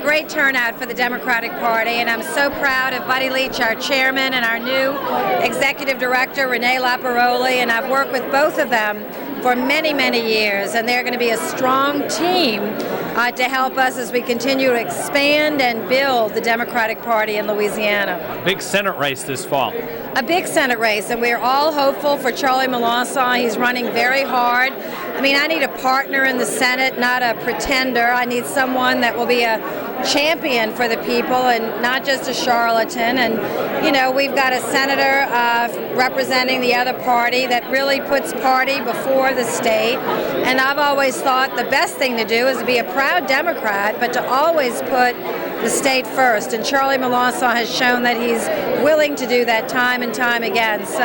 great turnout for the Democratic Party, and I'm so proud of Buddy Leach, our chairman, and our new executive director, Renee Laparoli, and I've worked with both of them for many, many years, and they're going to be a strong team to help us as we continue to expand and build the Democratic Party in Louisiana. Big Senate race this fall. A big Senate race, and we're all hopeful for Charlie Melancon. He's running very hard. I mean, I need a partner in the Senate, not a pretender. I need someone that will be a champion for the people and not just a charlatan. And, you know, we've got a senator representing the other party that really puts party before the state. And I've always thought the best thing to do is to be a proud Democrat, but to always put the state first. And Charlie Melancon has shown that he's willing to do that time and time again. So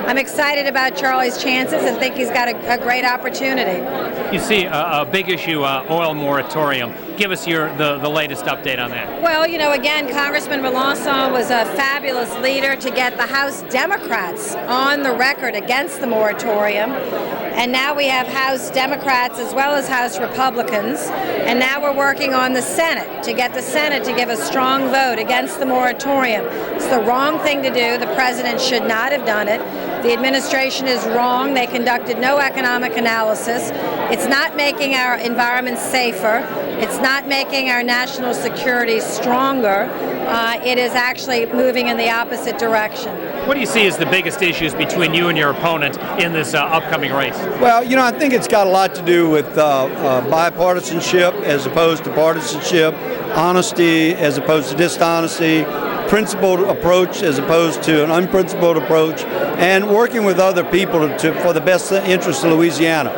I'm excited about Charlie's chances and think he's got a great opportunity. You see a big issue, oil moratorium. Give us the latest update on that. Well, you know, again, Congressman Melancon was a fabulous leader to get the House Democrats on the record against the moratorium. And now we have House Democrats as well as House Republicans. And now we're working on the Senate to get the Senate to give a strong vote against the moratorium. It's the wrong thing to do. The president should not have done it. The administration is wrong. They conducted no economic analysis. It's not making our environment safer. It's not making our national security stronger. It is actually moving in the opposite direction. What do you see as the biggest issues between you and your opponent in this upcoming race? Well, you know, I think it's got a lot to do with bipartisanship as opposed to partisanship, honesty as opposed to dishonesty, principled approach as opposed to an unprincipled approach, and working with other people for the best interest of Louisiana.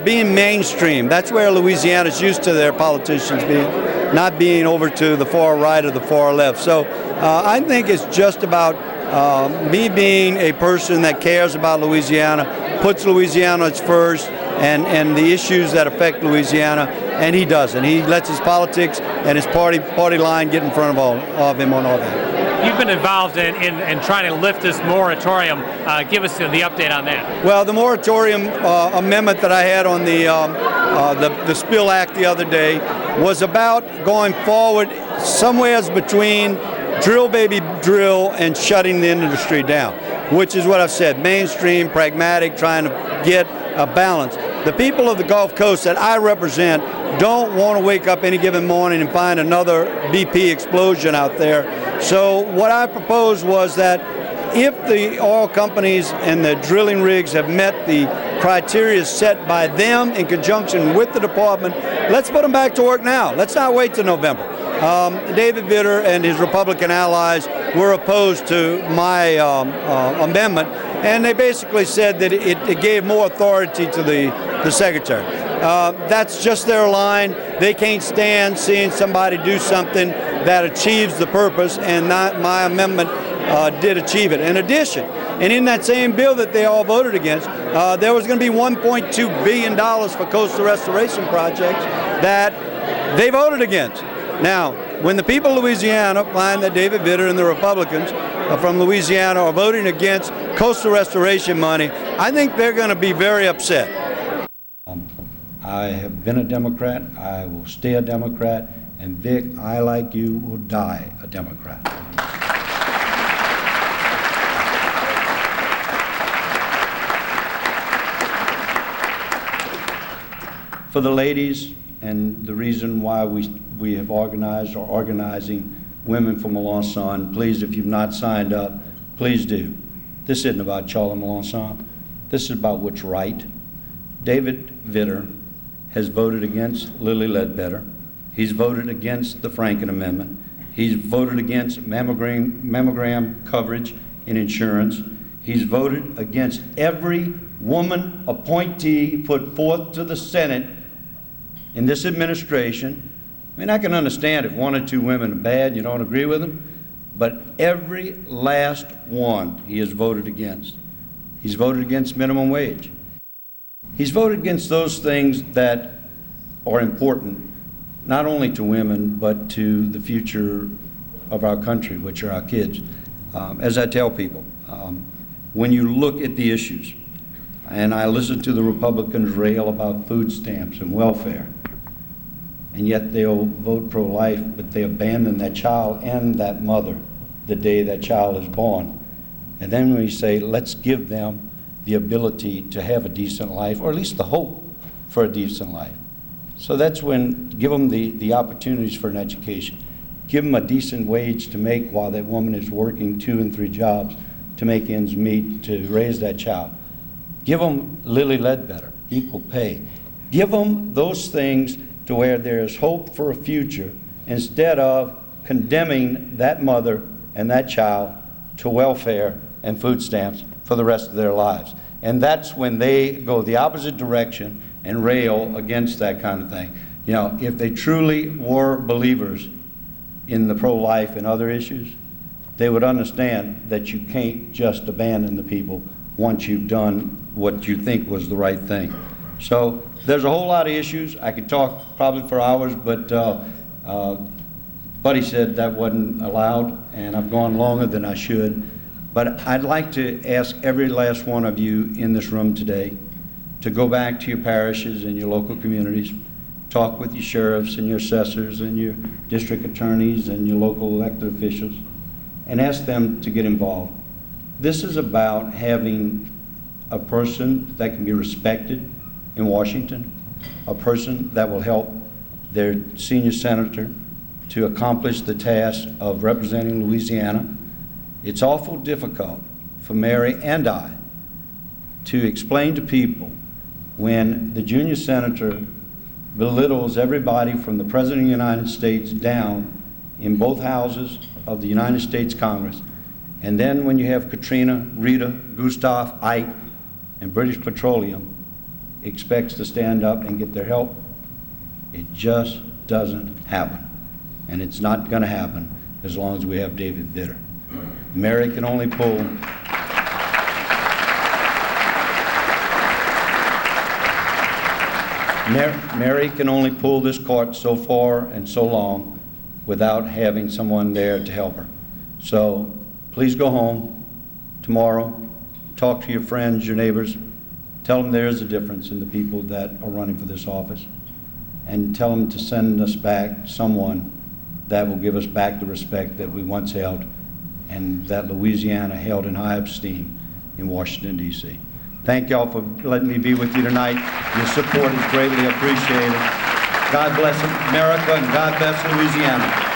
Being mainstream, that's where Louisiana's used to their politicians not being over to the far right or the far left. So I think it's just about me being a person that cares about Louisiana, puts Louisiana first, and the issues that affect Louisiana, and he doesn't. He lets his politics and his party line get in front of him on all that. You've been involved in trying to lift this moratorium. Give us the update on that. Well, the moratorium amendment that I had on the Spill Act the other day was about going forward somewhere between drill baby drill and shutting the industry down, which is what I've said, mainstream, pragmatic, trying to get a balance. The people of the Gulf Coast that I represent don't want to wake up any given morning and find another BP explosion out there. So what I proposed was that if the oil companies and the drilling rigs have met the criteria set by them in conjunction with the department, let's put them back to work now. Let's not wait till November. David Vitter and his Republican allies were opposed to my amendment, and they basically said that it gave more authority to the secretary. That's just their line. They can't stand seeing somebody do something that achieves the purpose, and my amendment did achieve it. In addition, and in that same bill that they all voted against, there was going to be $1.2 billion for coastal restoration projects that they voted against. Now, when the people of Louisiana find that David Vitter and the Republicans from Louisiana are voting against coastal restoration money, I think they're going to be very upset. I have been a Democrat, I will stay a Democrat, and Vic, I, like you, will die a Democrat. For the ladies, and the reason why we have organized or organizing Women for Melancon, please, if you've not signed up, please do. This isn't about Charlie Melancon. This is about what's right. David Vitter has voted against Lilly Ledbetter. He's voted against the Franken Amendment. He's voted against mammogram coverage in insurance. He's voted against every woman appointee put forth to the Senate in this administration. I mean, I can understand if one or two women are bad and you don't agree with them, but every last one he has voted against. He's voted against minimum wage. He's voted against those things that are important, not only to women, but to the future of our country, which are our kids. As I tell people, when you look at the issues, and I listen to the Republicans rail about food stamps and welfare, and yet they'll vote pro-life, but they abandon that child and that mother the day that child is born. And then we say, let's give them the ability to have a decent life, or at least the hope for a decent life. So that's when, give them the opportunities for an education. Give them a decent wage to make while that woman is working 2 and 3 jobs to make ends meet, to raise that child. Give them Lilly Ledbetter, equal pay. Give them those things to where there is hope for a future, instead of condemning that mother and that child to welfare and food stamps for the rest of their lives. And that's when they go the opposite direction and rail against that kind of thing. You know, if they truly were believers in the pro-life and other issues, they would understand that you can't just abandon the people once you've done what you think was the right thing. So there's a whole lot of issues. I could talk probably for hours, but Buddy said that wasn't allowed, and I've gone longer than I should. But I'd like to ask every last one of you in this room today to go back to your parishes and your local communities, talk with your sheriffs and your assessors and your district attorneys and your local elected officials, and ask them to get involved. This is about having a person that can be respected in Washington, a person that will help their senior senator to accomplish the task of representing Louisiana. It's awful difficult for Mary and I to explain to people when the junior senator belittles everybody from the President of the United States down in both houses of the United States Congress. And then when you have Katrina, Rita, Gustav, Ike, and British Petroleum expects to stand up and get their help, it just doesn't happen. And it's not going to happen as long as we have David Vitter. Mary can only pull Mary can only pull this cart so far and so long without having someone there to help her. So please go home tomorrow, talk to your friends, your neighbors, tell them there is a difference in the people that are running for this office, and tell them to send us back someone that will give us back the respect that we once held and that Louisiana held in high esteem in Washington, D.C. Thank y'all for letting me be with you tonight. Your support is greatly appreciated. God bless America and God bless Louisiana.